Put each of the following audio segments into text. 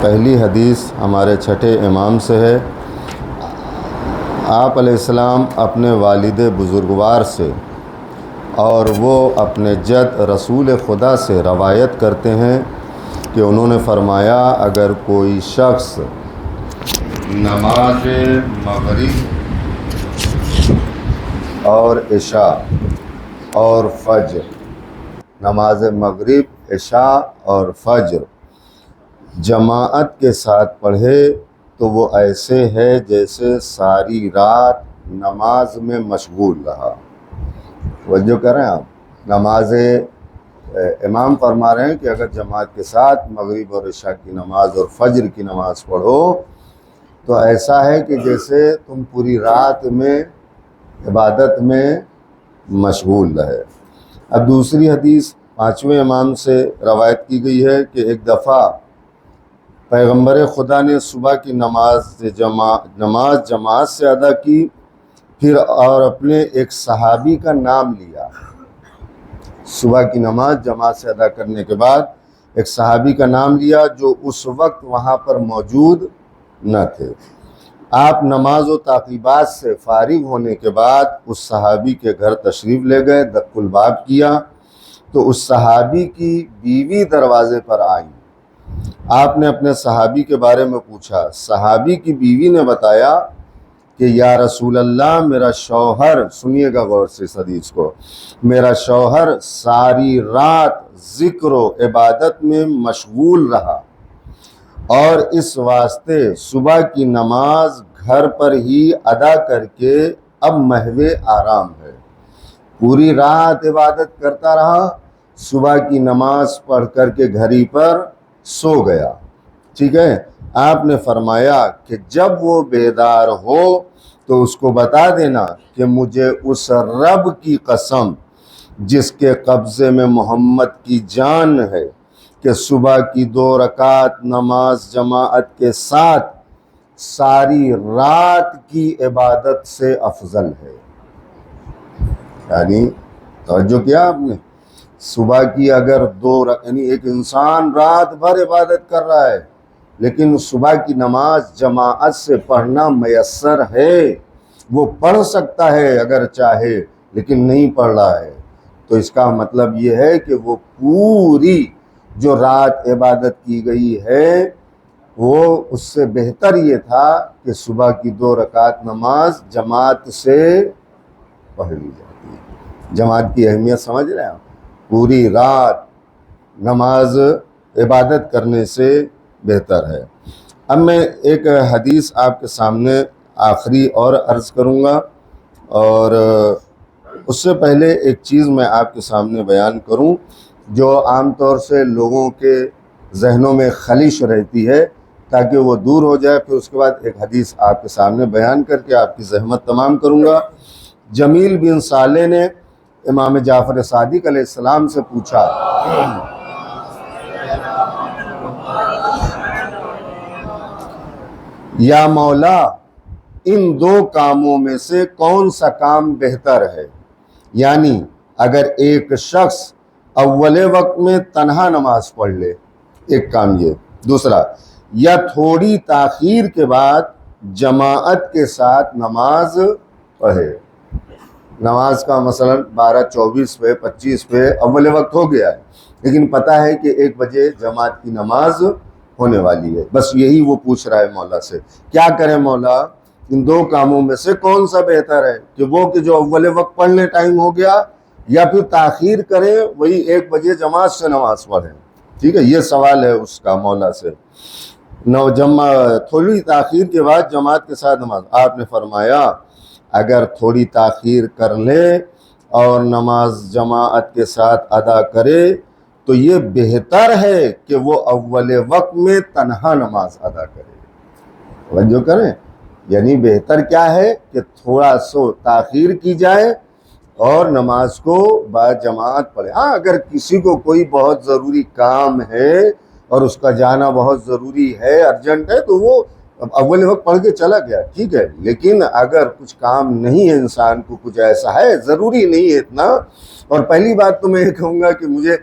پہلی حدیث ہمارے چھٹے امام سے ہے۔ آپ علیہ السلام اپنے والد بزرگوار سے اور وہ اپنے جد رسول خدا سے روایت کرتے ہیں کہ انہوں نے فرمایا، اگر کوئی شخص نماز مغرب اور عشاء اور فجر، نماز مغرب عشاء اور فجر جماعت کے ساتھ پڑھے تو وہ ایسے ہے جیسے ساری رات نماز میں مشغول رہا۔ توجہ کریں آپ، نماز امام فرما رہے ہیں کہ اگر جماعت کے ساتھ مغرب اور عشاء کی نماز اور فجر کی نماز پڑھو تو ایسا ہے کہ جیسے تم پوری رات میں عبادت میں مشغول رہے۔ اب دوسری حدیث پانچویں امام سے روایت کی گئی ہے کہ ایک دفعہ پیغمبر خدا نے صبح کی نماز جماعت سے ادا کی، پھر اور اپنے ایک صحابی کا نام لیا۔ صبح کی نماز جماعت سے ادا کرنے کے بعد ایک صحابی کا نام لیا جو اس وقت وہاں پر موجود نہ تھے۔ آپ نماز و تعقیبات سے فارغ ہونے کے بعد اس صحابی کے گھر تشریف لے گئے، دق الباب کیا تو اس صحابی کی بیوی دروازے پر آئیں۔ آپ نے اپنے صحابی کے بارے میں پوچھا۔ صحابی کی بیوی نے بتایا کہ یا رسول اللہ، میرا شوہر، سنیے گا غور سے اس حدیث کو، میرا شوہر ساری رات ذکر و عبادت میں مشغول رہا اور اس واسطے صبح کی نماز گھر پر ہی ادا کر کے اب محو آرام ہے۔ پوری رات عبادت کرتا رہا، صبح کی نماز پڑھ کر کے گھر پر سو گیا۔ ٹھیک ہے، آپ نے فرمایا کہ جب وہ بیدار ہو تو اس کو بتا دینا کہ مجھے اس رب کی قسم جس کے قبضے میں محمد کی جان ہے کہ صبح کی 2 رکعت نماز جماعت کے ساتھ ساری رات کی عبادت سے افضل ہے۔ یعنی توجہ کیا آپ نے، صبح کی اگر 2 یعنی ایک انسان رات بھر عبادت کر رہا ہے لیکن صبح کی نماز جماعت سے پڑھنا میسر ہے، وہ پڑھ سکتا ہے اگر چاہے لیکن نہیں پڑھ رہا ہے، تو اس کا مطلب یہ ہے کہ وہ پوری جو رات عبادت کی گئی ہے وہ اس سے بہتر یہ تھا کہ صبح کی 2 رکعت نماز جماعت سے پڑھ لی جاتی ہے۔ جماعت کی اہمیت سمجھ رہے ہیں آپ؟ پوری رات نماز عبادت کرنے سے بہتر ہے۔ اب میں ایک حدیث آپ کے سامنے آخری اور عرض کروں گا، اور اس سے پہلے ایک چیز میں آپ کے سامنے بیان کروں جو عام طور سے لوگوں کے ذہنوں میں خلش رہتی ہے، تاکہ وہ دور ہو جائے۔ پھر اس کے بعد ایک حدیث آپ کے سامنے بیان کر کے آپ کی زحمت تمام کروں گا۔ جمیل بن صالح نے امام جعفر صادق علیہ السلام سے پوچھا، یا مولا، ان 2 کاموں میں سے کون سا کام بہتر ہے؟ یعنی اگر ایک شخص اول وقت میں تنہا نماز پڑھ لے، ایک کام یہ، دوسرا یا تھوڑی تاخیر کے بعد جماعت کے ساتھ نماز پڑھے۔ نماز کا مثلا 12:24 پہ 25 پہ اول وقت ہو گیا ہے لیکن پتہ ہے کہ 1 بجے جماعت کی نماز ہونے والی ہے، بس یہی وہ پوچھ رہا ہے مولا سے، کیا کریں مولا، ان 2 کاموں میں سے کون سا بہتر ہے، کہ وہ کہ جو اول وقت پڑھنے ٹائم ہو گیا، یا پھر تاخیر کریں وہی 1 بجے جماعت سے نماز پڑھیں؟ ٹھیک ہے، یہ سوال ہے اس کا مولا سے۔ تھوڑی تاخیر کے بعد جماعت کے ساتھ نماز، آپ نے فرمایا اگر تھوڑی تاخیر کر لے اور نماز جماعت کے ساتھ ادا کرے تو یہ بہتر ہے کہ وہ اول وقت میں تنہا نماز ادا کرے۔ توجہ کریں، یعنی بہتر کیا ہے کہ تھوڑا سو تاخیر کی جائے اور نماز کو با جماعت پڑھے۔ ہاں، اگر کسی کو کوئی بہت ضروری کام ہے اور اس کا جانا بہت ضروری ہے، ارجنٹ ہے، تو وہ اول وقت پڑھ کے چلا گیا، ٹھیک ہے، لیکن اگر کچھ کام نہیں ہے انسان کو، کچھ ایسا ہے ضروری نہیں ہے اتنا۔ اور پہلی بات تو میں یہ کہوں گا کہ مجھے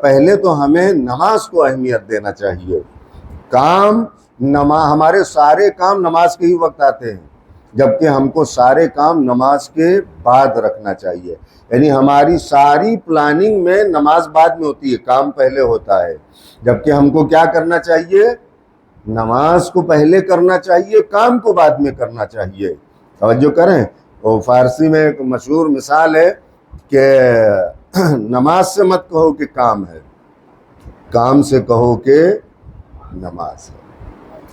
پہلے تو ہمیں نماز کو اہمیت دینا چاہیے، کام ہمارے سارے کام نماز کے ہی وقت آتے ہیں، جبکہ ہم کو سارے کام نماز کے بعد رکھنا چاہیے. یعنی ہماری ساری پلاننگ میں نماز بعد میں ہوتی ہے، کام پہلے ہوتا ہے. جبکہ ہم کو کیا کرنا چاہیے؟ نماز کو پہلے کرنا چاہیے، کام کو بعد میں کرنا چاہیے. توجہ کریں. وہ فارسی میں ایک مشہور مثال ہے کہ نماز سے مت کہو کہ کام ہے، کام سے کہو کہ نماز ہے.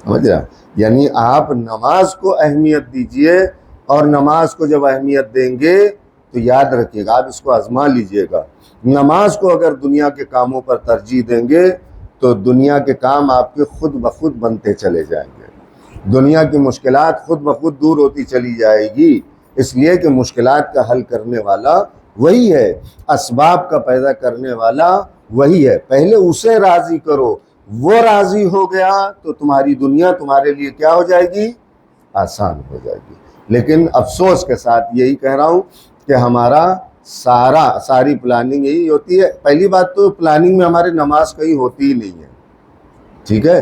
سمجھ رہا؟ یعنی آپ نماز کو اہمیت دیجئے، اور نماز کو جب اہمیت دیں گے تو یاد رکھیے گا، آپ اس کو آزما لیجئے گا. نماز کو اگر دنیا کے کاموں پر ترجیح دیں گے تو دنیا کے کام آپ کے خود بخود بنتے چلے جائیں گے، دنیا کی مشکلات خود بخود دور ہوتی چلی جائے گی. اس لیے کہ مشکلات کا حل کرنے والا وہی ہے، اسباب کا پیدا کرنے والا وہی ہے. پہلے اسے راضی کرو، وہ راضی ہو گیا تو تمہاری دنیا تمہارے لیے کیا ہو جائے گی؟ آسان ہو جائے گی. لیکن افسوس کے ساتھ یہی کہہ رہا ہوں کہ ہمارا ساری پلاننگ یہی ہوتی ہے. پہلی بات تو پلاننگ میں ہمارے نماز کہیں ہوتی ہی نہیں ہے، ٹھیک ہے؟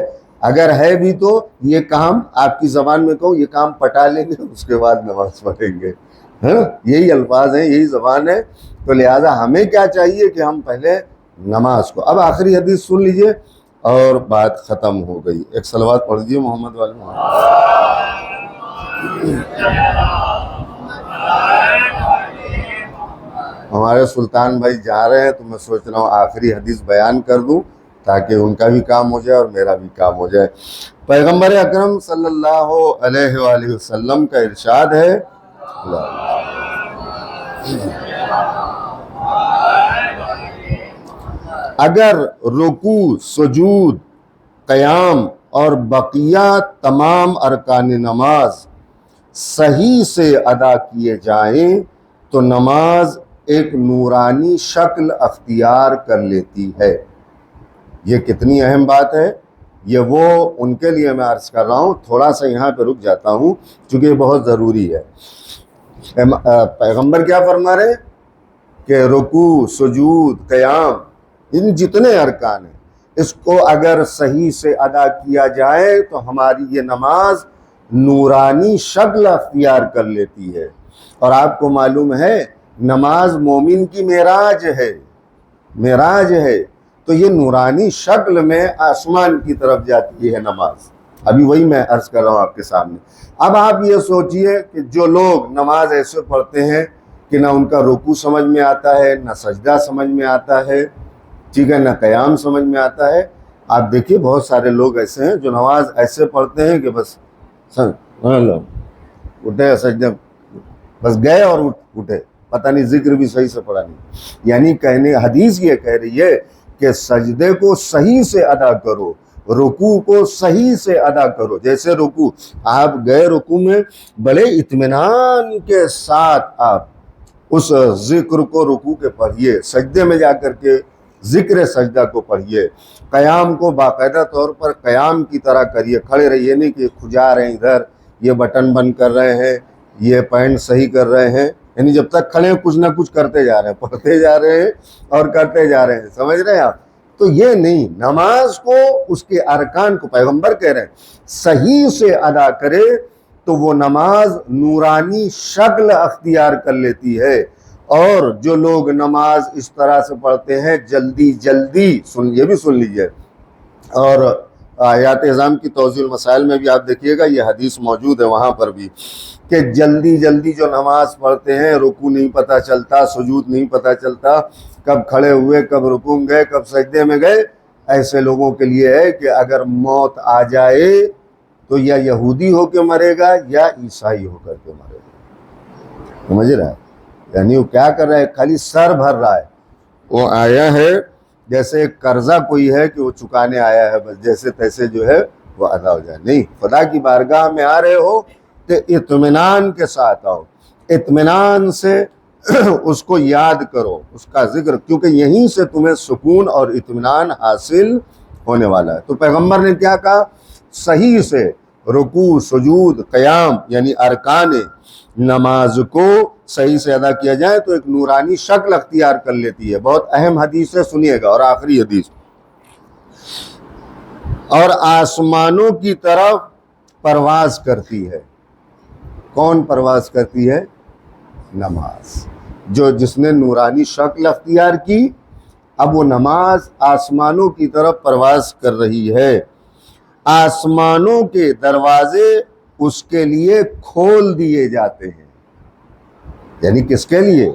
اگر ہے بھی تو یہ کام آپ کی زبان میں کہوں، یہ کام پٹا لیں گے اس کے بعد نماز پڑھیں گے. یہی الفاظ ہیں، یہی زبان ہے. تو لہٰذا ہمیں کیا چاہیے کہ ہم پہلے نماز کو. اب آخری حدیث سن لیجئے اور بات ختم ہو گئی. ایک صلوات پڑھ دیجیے محمد والے محمد. ہمارے سلطان بھائی جا رہے ہیں تو میں سوچ رہا ہوں آخری حدیث بیان کر دوں تاکہ ان کا بھی کام ہو جائے اور میرا بھی کام ہو جائے. پیغمبر اکرم صلی اللہ علیہ وآلہ وسلم کا ارشاد ہے، اگر رکوع، سجود، قیام اور بقیہ تمام ارکان نماز صحیح سے ادا کیے جائیں تو نماز ایک نورانی شکل اختیار کر لیتی ہے. یہ کتنی اہم بات ہے، یہ وہ ان کے لیے میں عرض کر رہا ہوں. تھوڑا سا یہاں پہ رک جاتا ہوں چونکہ یہ بہت ضروری ہے. پیغمبر کیا فرما رہے ہیں کہ رکوع، سجود، قیام، ان جتنے ارکان ہیں اس کو اگر صحیح سے ادا کیا جائے تو ہماری یہ نماز نورانی شکل اختیار کر لیتی ہے. اور آپ کو معلوم ہے نماز مومن کی معراج ہے، معراج ہے. تو یہ نورانی شکل میں آسمان کی طرف جاتی ہے نماز. ابھی وہی میں عرض کر رہا ہوں آپ کے سامنے. اب آپ یہ سوچئے کہ جو لوگ نماز ایسے پڑھتے ہیں کہ نہ ان کا رکوع سمجھ میں آتا ہے، نہ سجدہ سمجھ میں آتا ہے، ٹھیک ہے، نہ قیام سمجھ میں آتا ہے. آپ دیکھیے بہت سارے لوگ ایسے ہیں جو نماز ایسے پڑھتے ہیں کہ بس اٹھے سجدے، بس گئے اور اٹھے، پتہ نہیں ذکر بھی صحیح سے پڑھا نہیں. یعنی کہنے حدیث یہ کہہ رہی ہے کہ سجدے کو صحیح سے ادا کرو، رکوع کو صحیح سے ادا کرو. جیسے رکوع آپ گئے رکوع میں بڑے اطمینان کے ساتھ آپ اس ذکر کو رکوع کے پڑھیے، سجدے میں جا کر کے ذکر سجدہ کو پڑھیے، قیام کو باقاعدہ طور پر قیام کی طرح کریے. کھڑے رہیے نہیں کہ کھجا رہے ہیں ادھر، یہ بٹن بند کر رہے ہیں، یہ پینٹ صحیح کر رہے ہیں. یعنی جب تک کھڑے ہیں کچھ نہ کچھ کرتے جا رہے ہیں، پڑھتے جا رہے ہیں اور کرتے جا رہے ہیں. سمجھ رہے ہیں آپ؟ تو یہ نہیں، نماز کو اس کے ارکان کو پیغمبر کہہ رہے ہیں صحیح سے ادا کرے تو وہ نماز نورانی شکل اختیار کر لیتی ہے. اور جو لوگ نماز اس طرح سے پڑھتے ہیں جلدی جلدی، یہ بھی سن لیجئے، اور آیات اعظام کی توضیح المسائل میں بھی آپ دیکھیے گا یہ حدیث موجود ہے وہاں پر بھی، کہ جلدی جلدی جو نماز پڑھتے ہیں، رکوع نہیں پتہ چلتا، سجود نہیں پتہ چلتا، کب کھڑے ہوئے، کب رکوع میں گئے، کب سجدے میں گئے. ایسے لوگوں کے لیے ہے کہ اگر موت آ جائے تو یا یہودی ہو کے مرے گا یا عیسائی ہو کر کے مرے گا. سمجھ رہا ہے؟ یعنی وہ کیا کر رہا ہے؟ خالی سر بھر رہا ہے. وہ آیا ہے جیسے قرضہ کوئی ہے کہ وہ چکانے آیا ہے، بس جیسے تیسے جو ہے وہ ادا ہو جائے. نہیں، خدا کی بارگاہ میں آ رہے ہو تو اطمینان کے ساتھ آؤ، اطمینان سے اس کو یاد کرو، اس کا ذکر، کیونکہ یہیں سے تمہیں سکون اور اطمینان حاصل ہونے والا ہے. تو پیغمبر نے کیا کہا؟ صحیح سے رکوع، سجود، قیام یعنی ارکان نماز کو صحیح سے ادا کیا جائے تو ایک نورانی شکل اختیار کر لیتی ہے. بہت اہم حدیث ہے، سنیے گا. اور آخری حدیث، اور آسمانوں کی طرف پرواز کرتی ہے. کون پرواز کرتی ہے؟ نماز. جس نے نورانی شکل اختیار کی، اب وہ نماز آسمانوں کی طرف پرواز کر رہی ہے. آسمانوں کے دروازے اس کے لیے کھول دیے جاتے ہیں. یعنی کس کے لیے؟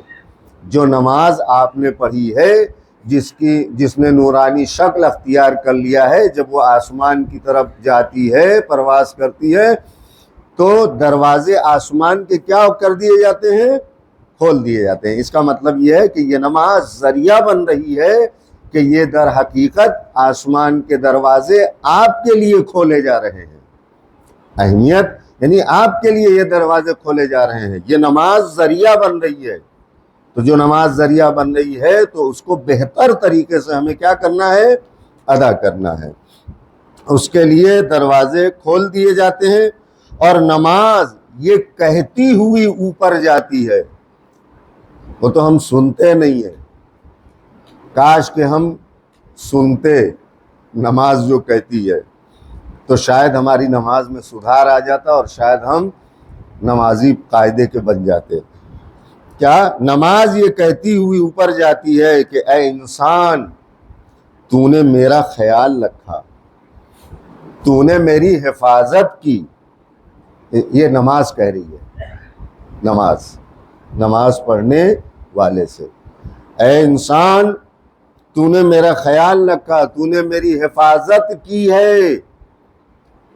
جو نماز آپ نے پڑھی ہے، جس نے نورانی شکل اختیار کر لیا ہے، جب وہ آسمان کی طرف جاتی ہے، پرواز کرتی ہے، تو دروازے آسمان کے کیا کر دیے جاتے ہیں؟ کھول دیے جاتے ہیں. اس کا مطلب یہ ہے کہ یہ نماز ذریعہ بن رہی ہے کہ یہ در حقیقت آسمان کے دروازے آپ کے لیے کھولے جا رہے ہیں. اہمیت یعنی آپ کے لیے یہ دروازے کھولے جا رہے ہیں. یہ نماز ذریعہ بن رہی ہے. تو جو نماز ذریعہ بن رہی ہے تو اس کو بہتر طریقے سے ہمیں کیا کرنا ہے؟ ادا کرنا ہے. اس کے لیے دروازے کھول دیے جاتے ہیں. اور نماز یہ کہتی ہوئی اوپر جاتی ہے. وہ تو ہم سنتے نہیں ہیں. کاش کہ ہم سنتے نماز جو کہتی ہے، تو شاید ہماری نماز میں سدھار آ جاتا اور شاید ہم نمازی قاعدے کے بن جاتے. کیا نماز یہ کہتی ہوئی اوپر جاتی ہے کہ اے انسان، تو نے میرا خیال رکھا، تو نے میری حفاظت کی. یہ نماز کہہ رہی ہے. نماز پڑھنے والے سے، اے انسان تو نے میرا خیال رکھا، تو نے میری حفاظت کی ہے.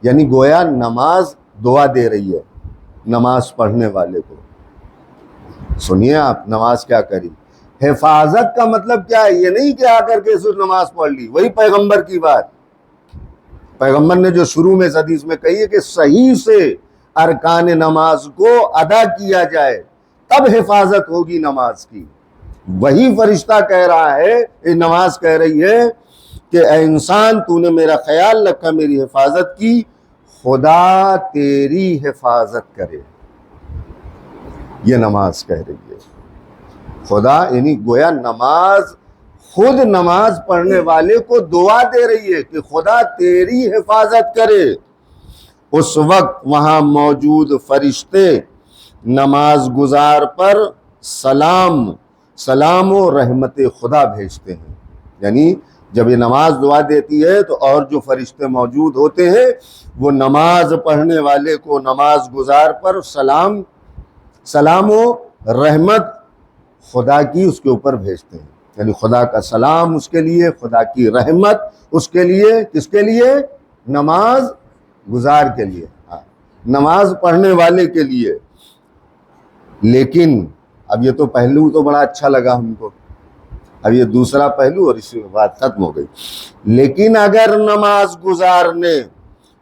یعنی گویا نماز دعا دے رہی ہے نماز پڑھنے والے کو. سنیے آپ، نماز کیا کری؟ حفاظت کا مطلب کیا ہے؟ یہ نہیں کہ آ کر کے صرف نماز پڑھ لی. وہی پیغمبر کی بات، پیغمبر نے جو شروع میں اس حدیث میں کہی ہے کہ صحیح سے ارکان نماز کو ادا کیا جائے تب حفاظت ہوگی نماز کی. وہی فرشتہ کہہ رہا ہے، یہ نماز کہہ رہی ہے کہ اے انسان تو نے میرا خیال رکھا، میری حفاظت کی، خدا تیری حفاظت کرے. یہ نماز کہہ رہی ہے. خدا یعنی گویا نماز خود نماز پڑھنے والے کو دعا دے رہی ہے کہ خدا تیری حفاظت کرے. اس وقت وہاں موجود فرشتے نماز گزار پر سلام و رحمت خدا بھیجتے ہیں. یعنی جب یہ نماز دعا دیتی ہے تو اور جو فرشتے موجود ہوتے ہیں وہ نماز پڑھنے والے کو، نماز گزار پر سلام و رحمت خدا کی اس کے اوپر بھیجتے ہیں. یعنی خدا کا سلام اس کے لیے، خدا کی رحمت اس کے لیے. کس کے لیے؟ نماز گزار کے لیے، نماز پڑھنے والے کے لیے. لیکن اب یہ تو پہلو تو بڑا اچھا لگا ہم کو، اب یہ دوسرا پہلو اور اس بات ختم ہو گئی. لیکن اگر نماز گزار نے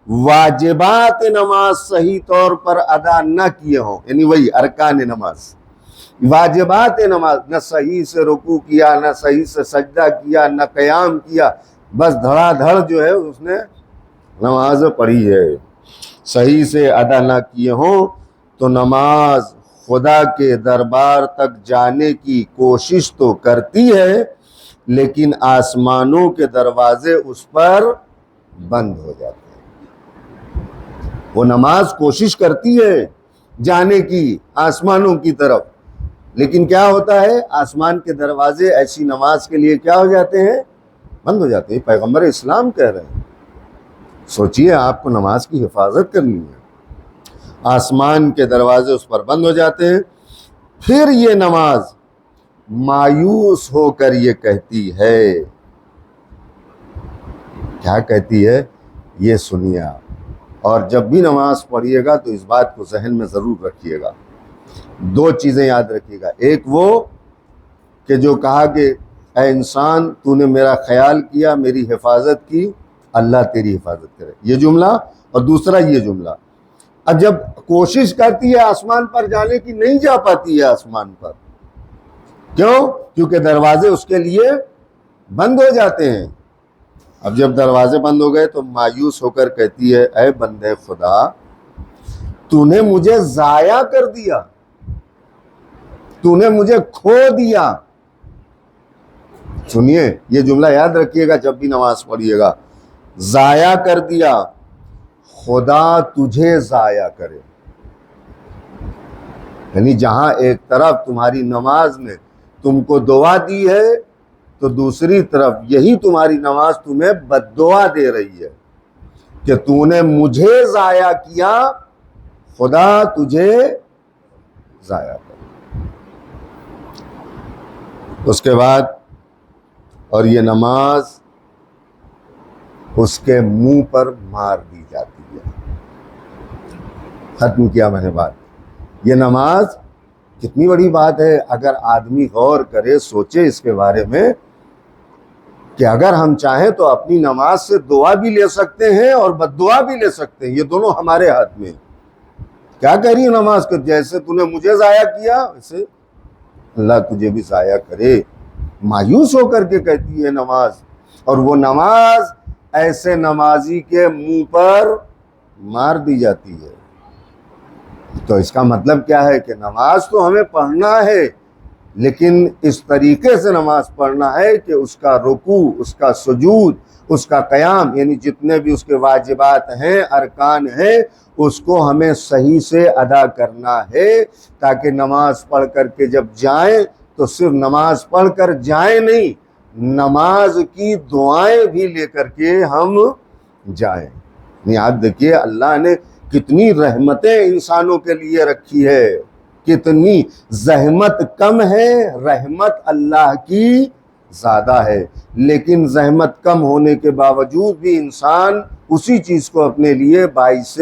واجبات نماز صحیح طور پر ادا نہ کیے ہوں، یعنی وہی ارکان نماز، واجبات نماز، نہ صحیح سے رکوع کیا، نہ صحیح سے سجدہ کیا، نہ قیام کیا، بس دھڑا دھڑ جو ہے اس نے نماز پڑھی ہے، صحیح سے ادا نہ کیے ہوں، تو نماز خدا کے دربار تک جانے کی کوشش تو کرتی ہے لیکن آسمانوں کے دروازے اس پر بند ہو جاتے ہیں. وہ نماز کوشش کرتی ہے جانے کی آسمانوں کی طرف، لیکن کیا ہوتا ہے؟ آسمان کے دروازے ایسی نماز کے لیے کیا ہو جاتے ہیں؟ بند ہو جاتے ہیں. پیغمبر اسلام کہہ رہے ہیں. سوچئے آپ کو نماز کی حفاظت کرنی ہے، آسمان کے دروازے اس پر بند ہو جاتے ہیں. پھر یہ نماز مایوس ہو کر یہ کہتی ہے، کیا کہتی ہے؟ یہ سنیے آپ. اور جب بھی نماز پڑھیے گا تو اس بات کو ذہن میں ضرور رکھیے گا. دو چیزیں یاد رکھیے گا. ایک وہ کہ جو کہا کہ اے انسان تو نے میرا خیال کیا، میری حفاظت کی، اللہ تیری حفاظت کرے، یہ جملہ. اور دوسرا یہ جملہ، اب جب کوشش کرتی ہے آسمان پر جانے کی، نہیں جا پاتی ہے آسمان پر. کیوں؟ کیونکہ دروازے اس کے لیے بند ہو جاتے ہیں. اب جب دروازے بند ہو گئے تو مایوس ہو کر کہتی ہے اے بندے خدا، تو نے مجھے ضائع کر دیا، تو نے مجھے کھو دیا. سنیے، یہ جملہ یاد رکھیے گا جب بھی نماز پڑھیے گا. ضائع کر دیا، خدا تجھے ضائع کرے۔ یعنی جہاں ایک طرف تمہاری نماز نے تم کو دعا دی ہے تو دوسری طرف یہی تمہاری نماز تمہیں بد دعا دے رہی ہے کہ تو نے مجھے ضائع کیا، خدا تجھے ضائع کرے۔ اس کے بعد اور یہ نماز اس کے منہ پر مار دی جاتی ہے۔ ختم کیا میں نے بات۔ یہ نماز کتنی بڑی بات ہے، اگر آدمی غور کرے، سوچے اس کے بارے میں کہ اگر ہم چاہیں تو اپنی نماز سے دعا بھی لے سکتے ہیں اور بد دعا بھی لے سکتے ہیں، یہ دونوں ہمارے ہاتھ میں۔ کیا کہہ رہی ہے نماز کو؟ جیسے تو نے مجھے ضائع کیا ویسے اللہ تجھے بھی ضائع کرے، مایوس ہو کر کے کہتی ہے نماز۔ اور وہ نماز ایسے نمازی کے منہ پر مار دی جاتی ہے۔ تو اس کا مطلب کیا ہے کہ نماز تو ہمیں پڑھنا ہے، لیکن اس طریقے سے نماز پڑھنا ہے کہ اس کا رکوع، اس کا سجود، اس کا قیام، یعنی جتنے بھی اس کے واجبات ہیں، ارکان ہیں، اس کو ہمیں صحیح سے ادا کرنا ہے، تاکہ نماز پڑھ کر کے جب جائیں تو صرف نماز پڑھ کر جائیں نہیں، نماز کی دعائیں بھی لے کر کے ہم جائیں۔ نہیں آپ دیکھیے اللہ نے کتنی رحمتیں انسانوں کے لیے رکھی ہے، کتنی زحمت کم ہے، رحمت اللہ کی زیادہ ہے، لیکن زحمت کم ہونے کے باوجود بھی انسان اسی چیز کو اپنے لیے باعث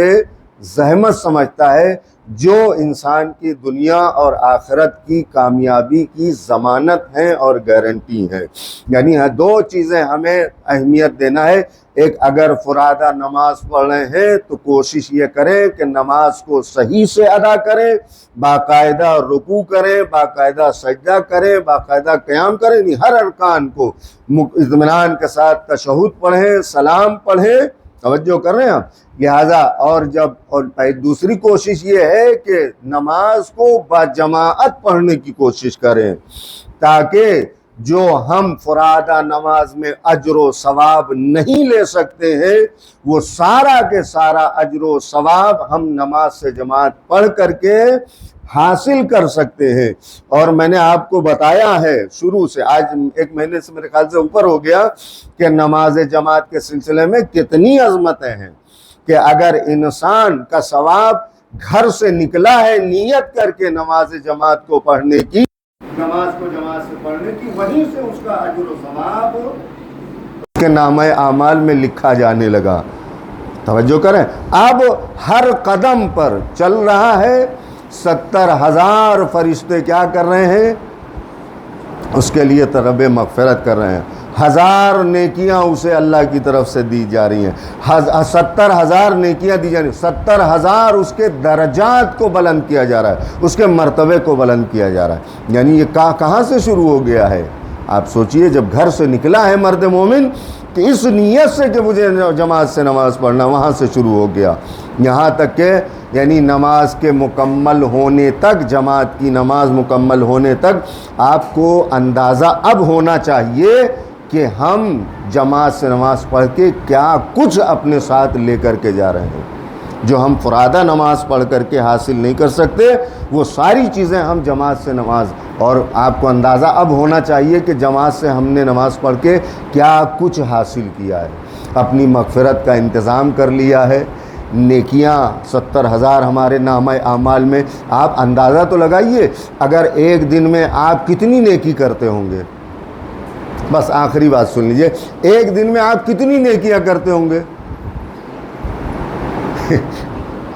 زحمت سمجھتا ہے جو انسان کی دنیا اور آخرت کی کامیابی کی ضمانت ہیں اور گارنٹی ہے۔ یعنی دو چیزیں ہمیں اہمیت دینا ہے۔ ایک، اگر فرادہ نماز پڑھ رہے ہیں تو کوشش یہ کریں کہ نماز کو صحیح سے ادا کریں، باقاعدہ رکوع کریں، باقاعدہ سجدہ کریں، باقاعدہ قیام کریں، یعنی ہر ارکان کو اطمینان کے ساتھ تشہد پڑھیں، سلام پڑھیں، توجہ کر رہے ہیں آپ۔ لہذا اور دوسری کوشش یہ ہے کہ نماز کو باجماعت پڑھنے کی کوشش کریں، تاکہ جو ہم فرادہ نماز میں اجر و ثواب نہیں لے سکتے ہیں، وہ سارا کے سارا اجر و ثواب ہم نماز سے جماعت پڑھ کر کے حاصل کر سکتے ہیں۔ اور میں نے آپ کو بتایا ہے شروع سے، آج ایک مہینے سے میرے خیال سے اوپر ہو گیا، کہ نماز جماعت کے سلسلے میں کتنی عظمتیں ہیں، کہ اگر انسان کا ثواب گھر سے نکلا ہے نیت کر کے نماز جماعت کو پڑھنے کی، نماز کو جماعت سے پڑھنے کی، وہیں سے اس کا اجر و ثواب کے نامہ اعمال میں لکھا جانے لگا۔ توجہ کریں، اب ہر قدم پر چل رہا ہے، 70,000 فرشتے کیا کر رہے ہیں؟ اس کے لیے طلب مغفرت کر رہے ہیں۔ 1000 نیکیاں اسے اللہ کی طرف سے دی جا رہی ہیں، 70,000 نیکیاں دی جا رہی ہیں، 70,000 اس کے درجات کو بلند کیا جا رہا ہے، اس کے مرتبے کو بلند کیا جا رہا ہے۔ یعنی یہ کہاں سے شروع ہو گیا ہے؟ آپ سوچئے، جب گھر سے نکلا ہے مرد مومن کہ اس نیت سے کہ مجھے جماعت سے نماز پڑھنا، وہاں سے شروع ہو گیا، یہاں تک کہ یعنی نماز کے مکمل ہونے تک، جماعت کی نماز مکمل ہونے تک آپ کو اندازہ اب ہونا چاہیے کہ ہم جماعت سے نماز پڑھ کے کیا کچھ اپنے ساتھ لے کر کے جا رہے ہیں۔ جو ہم فرادہ نماز پڑھ کر کے حاصل نہیں کر سکتے، وہ ساری چیزیں ہم جماعت سے نماز، اور آپ کو اندازہ اب ہونا چاہیے کہ جماعت سے ہم نے نماز پڑھ کے کیا کچھ حاصل کیا ہے۔ اپنی مغفرت کا انتظام کر لیا ہے، نیکیاں 70,000 ہمارے نامہ اعمال میں۔ آپ اندازہ تو لگائیے، اگر ایک دن میں آپ کتنی نیکی کرتے ہوں گے؟ بس آخری بات سن لیجئے، ایک دن میں آپ کتنی نیکیاں کرتے ہوں گے؟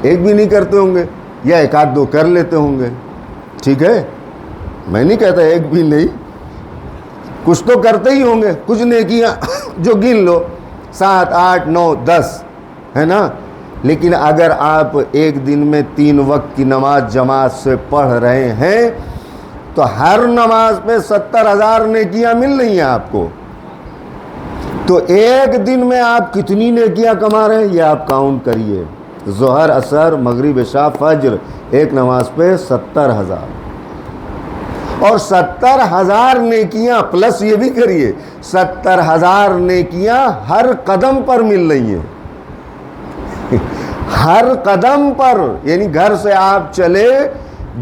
ایک بھی نہیں کرتے ہوں گے، یا ایک آدھ دو کر لیتے ہوں گے، ٹھیک ہے، میں نہیں کہتا ایک بھی نہیں، کچھ تو کرتے ہی ہوں گے، کچھ نیکیاں جو گن لو 7 8 9 10 ہے نا۔ لیکن اگر آپ ایک دن میں 3 وقت کی نماز جماعت سے پڑھ رہے ہیں تو ہر نماز پہ 70,000 نیکیاں مل رہی ہیں آپ کو، تو ایک دن میں آپ کتنی نیکیاں کما رہے ہیں یہ آپ کاؤنٹ کریے۔ ظہر، عصر، مغرب، عشاء، فجر، ایک نماز پہ 70,000۔ اور 70,000 نیکیاں پلس یہ بھی کریے 70,000 نیکیاں ہر قدم پر مل رہی ہیں، ہر قدم پر، یعنی گھر سے آپ چلے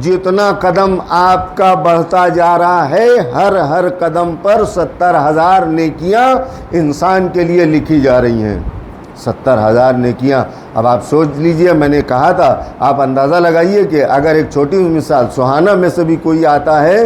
جتنا قدم آپ کا بڑھتا جا رہا ہے ہر قدم پر 70,000 نیکیاں انسان کے لیے لکھی جا رہی ہیں، 70,000 نیکیاں۔ اب آپ سوچ لیجئے، میں نے کہا تھا آپ اندازہ لگائیے کہ اگر ایک چھوٹی مثال سوہانہ میں سے بھی کوئی آتا ہے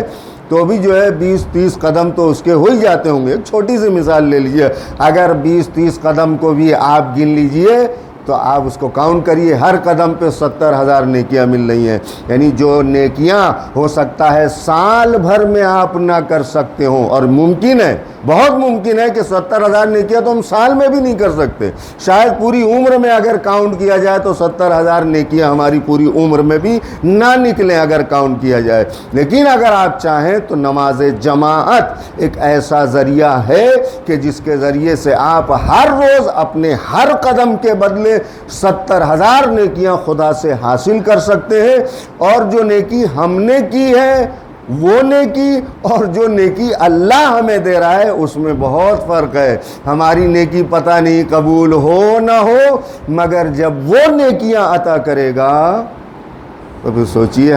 تو بھی جو ہے 20-30 قدم تو اس کے ہو ہی جاتے ہوں گے۔ ایک چھوٹی سی مثال لے لیجئے، اگر 20-30 قدم کو بھی آپ گن لیجئے تو آپ اس کو کاؤنٹ کریے، ہر قدم پہ 70,000 نیکیاں مل رہی ہیں، یعنی جو نیکیاں ہو سکتا ہے سال بھر میں آپ نہ کر سکتے ہوں، اور ممکن ہے، بہت ممکن ہے کہ 70,000 نیکیاں تو ہم سال میں بھی نہیں کر سکتے، شاید پوری عمر میں اگر کاؤنٹ کیا جائے تو 70,000 نیکیاں ہماری پوری عمر میں بھی نہ نکلیں اگر کاؤنٹ کیا جائے۔ لیکن اگر آپ چاہیں تو نماز جماعت ایک ایسا ذریعہ ہے کہ جس کے ذریعے سے آپ ہر روز اپنے ہر قدم کے بدلے 70,000 نیکیاں خدا سے حاصل کر سکتے ہیں، اور جو نیکی ہم نے کی ہے وہ نیکی اور جو نیکی اللہ ہمیں دے رہا ہے اس میں بہت فرق ہے۔ ہماری نیکی پتہ نہیں قبول ہو نہ ہو، مگر جب وہ نیکیاں عطا کرے گا تو پھر سوچئے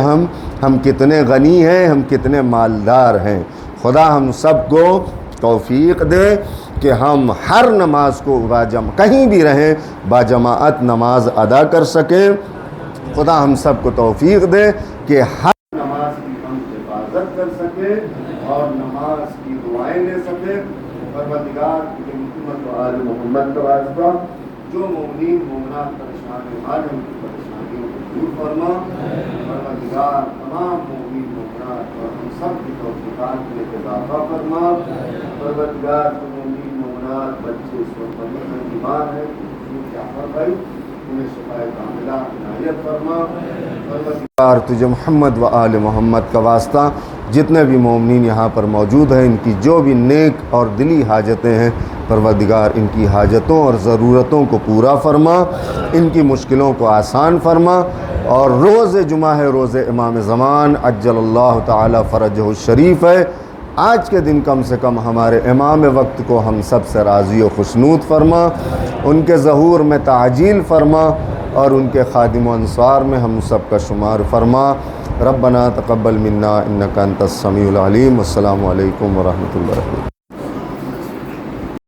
ہم کتنے غنی ہیں، ہم کتنے مالدار ہیں۔ خدا ہم سب کو توفیق دے کہ ہم ہر نماز کو کہیں بھی رہیں باجماعت نماز ادا کر سکیں۔ خدا ہم سب کو توفیق دے کہ ہر نماز کی ہم حفاظت کر سکیں اور نماز کی دعائیں لے سکیں۔ پروردگار کی محمد و آل محمد کا واسطہ جو مومنین مومنات پریشان حال ہیں ان کی پریشانیوں کو دور فرما۔ پروردگار تمام مومنین مومنات اور ہم سب کی توفیقات میں اضافہ فرما۔ پروردگار کے مومنین مومنات بچے اس وقت میں بیمار ہیں، جعفر بھائی انہیں شفا کاملہ عنایت فرما۔ پروردگار تجھے محمد و آل محمد کا واسطہ جتنے بھی مومنین یہاں پر موجود ہیں ان کی جو بھی نیک اور دلی حاجتیں ہیں پروردگار ان کی حاجتوں اور ضرورتوں کو پورا فرما، ان کی مشکلوں کو آسان فرما۔ اور روز جمعہ ہے، روز امام زمان عجل اللہ تعالی فرجہ الشریف ہے، آج کے دن کم سے کم ہمارے امام وقت کو ہم سب سے راضی و خوشنود فرما، ان کے ظہور میں تعجیل فرما اور ان کے خادم و انصار میں ہم سب کا شمار فرما۔ ربنا تقبل منا انک انت السمیع العلیم۔ السلام علیکم ورحمۃ اللہ۔